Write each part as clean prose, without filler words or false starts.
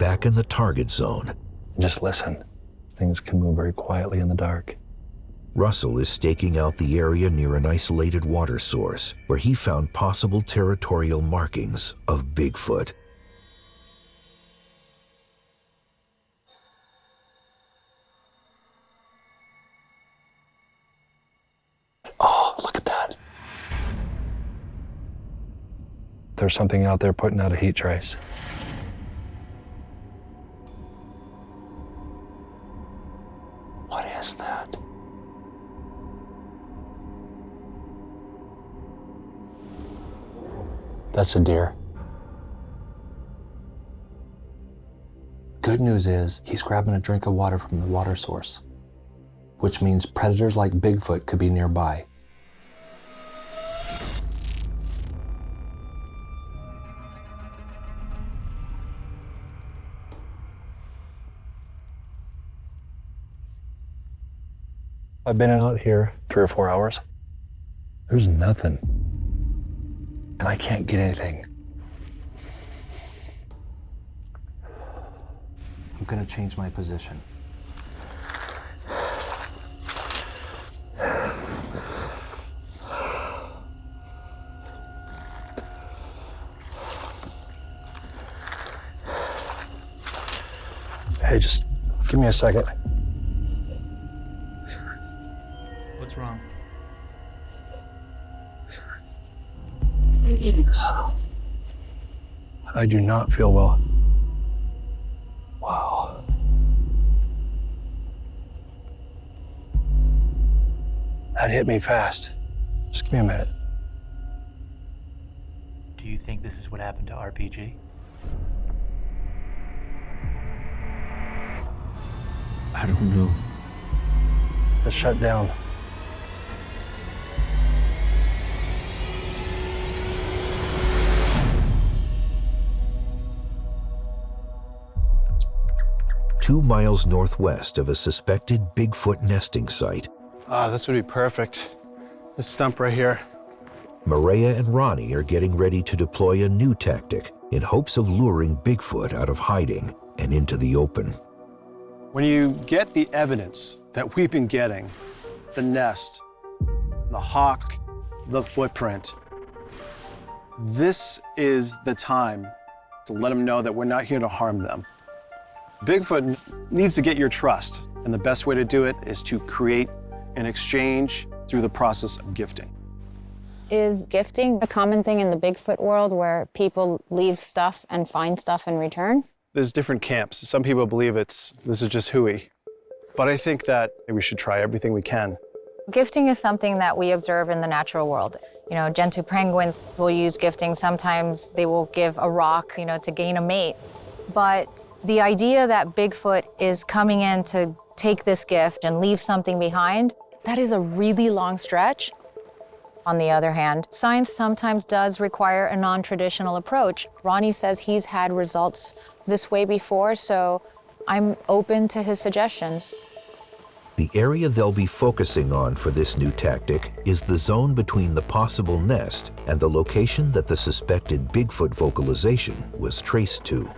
back in the target zone. Just listen. Things can move very quietly in the dark. Russell is staking out the area near an isolated water source where he found possible territorial markings of Bigfoot. Oh, look at that. There's something out there putting out a heat trace. What is that? That's a deer. Good news is he's grabbing a drink of water from the water source, which means predators like Bigfoot could be nearby. I've been out here 3 or 4 hours. There's nothing. And I can't get anything. I'm gonna change my position. Hey, just give me a second. What's wrong? I do not feel well. Wow. That hit me fast. Just give me a minute. Do you think this is what happened to RPG? I don't know. The shutdown. Two miles northwest of a suspected Bigfoot nesting site, This would be perfect. This stump right here. Mireya and Ronny are getting ready to deploy a new tactic in hopes of luring Bigfoot out of hiding and into the open. When you get the evidence that we've been getting, the nest, the hawk, the footprint, this is the time to let them know that we're not here to harm them. Bigfoot needs to get your trust, and the best way to do it is to create an exchange through the process of gifting. Is gifting a common thing in the Bigfoot world where people leave stuff and find stuff in return? There's different camps. Some people believe this is just hooey, but I think that we should try everything we can. Gifting is something that we observe in the natural world. You know, gentoo penguins will use gifting. Sometimes they will give a rock, to gain a mate. But the idea that Bigfoot is coming in to take this gift and leave something behind, that is a really long stretch. On the other hand, science sometimes does require a non-traditional approach. Ronny says he's had results this way before, so I'm open to his suggestions. The area they'll be focusing on for this new tactic is the zone between the possible nest and the location that the suspected Bigfoot vocalization was traced to.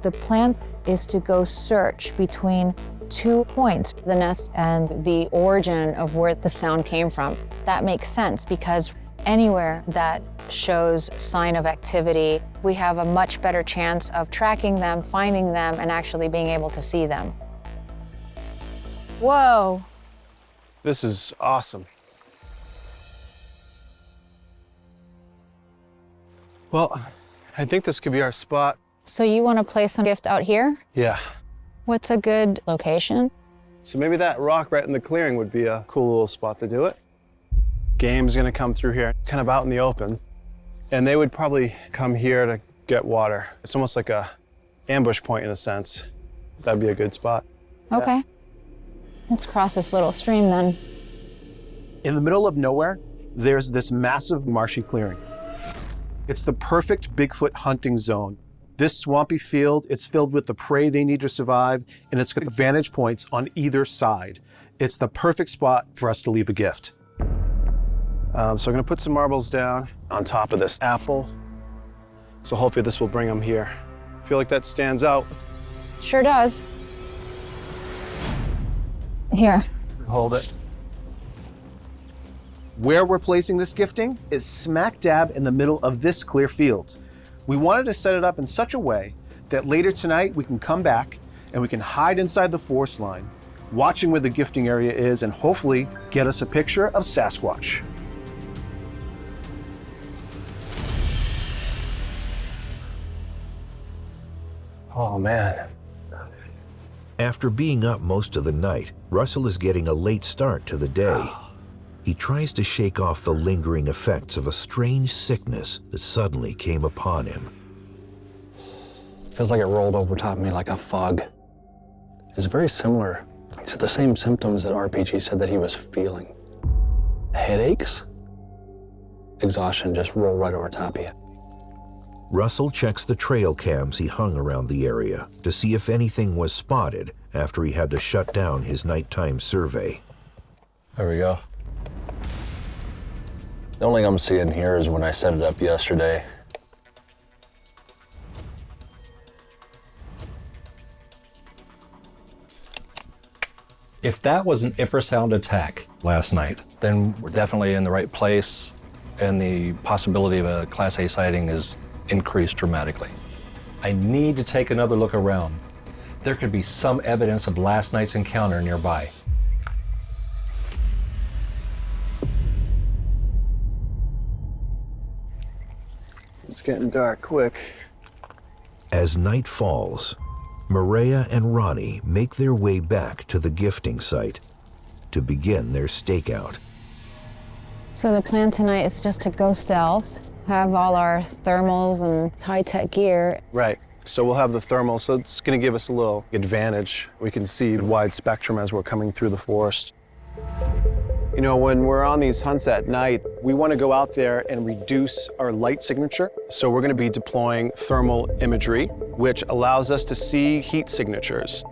The plan is to go search between 2 points, the nest and the origin of where the sound came from. That makes sense because anywhere that shows sign of activity, we have a much better chance of tracking them, finding them, and actually being able to see them. Whoa. This is awesome. Well, I think this could be our spot. So you want to place a gift out here? Yeah. What's a good location? So maybe that rock right in the clearing would be a cool little spot to do it. Game's gonna come through here, kind of out in the open. And they would probably come here to get water. It's almost like a ambush point in a sense. That'd be a good spot. Okay. Yeah. Let's cross this little stream then. In the middle of nowhere, there's this massive marshy clearing. It's the perfect Bigfoot hunting zone. This swampy field, it's filled with the prey they need to survive, and it's got vantage points on either side. It's the perfect spot for us to leave a gift. So I'm gonna put some marbles down on top of this apple. So hopefully this will bring them here. I feel like that stands out. Sure does. Here. Hold it. Where we're placing this gifting is smack dab in the middle of this clear field. We wanted to set it up in such a way that later tonight we can come back and we can hide inside the forest line, watching where the gifting area is and hopefully get us a picture of Sasquatch. Oh, man. After being up most of the night, Russell is getting a late start to the day. He tries to shake off the lingering effects of a strange sickness that suddenly came upon him. Feels like it rolled over top of me like a fog. It's very similar to the same symptoms that RPG said that he was feeling. Headaches, exhaustion just roll right over top of you. Russell checks the trail cams he hung around the area to see if anything was spotted after he had to shut down his nighttime survey. There we go. The only thing I'm seeing here is when I set it up yesterday. If that was an infrasound attack last night, then we're definitely in the right place, and the possibility of a Class A sighting is increased dramatically. I need to take another look around. There could be some evidence of last night's encounter nearby. It's getting dark quick. As night falls, Mireya and Ronny make their way back to the gifting site to begin their stakeout. So the plan tonight is just to go stealth, have all our thermals and high-tech gear. Right. So we'll have the thermal, so it's going to give us a little advantage. We can see wide spectrum as we're coming through the forest. You know, when we're on these hunts at night, we want to go out there and reduce our light signature. So we're going to be deploying thermal imagery, which allows us to see heat signatures.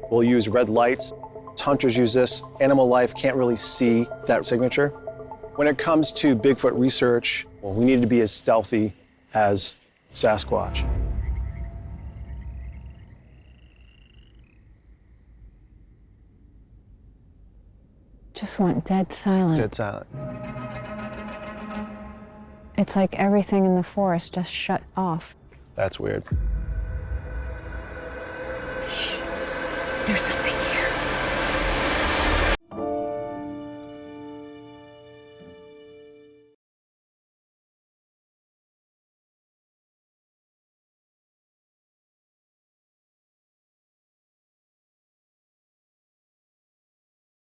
We'll use red lights. Hunters use this. Animal life can't really see that signature. When it comes to Bigfoot research, well, we need to be as stealthy as Sasquatch. Just went dead silent. Dead silent. It's like everything in the forest just shut off. That's weird. There's something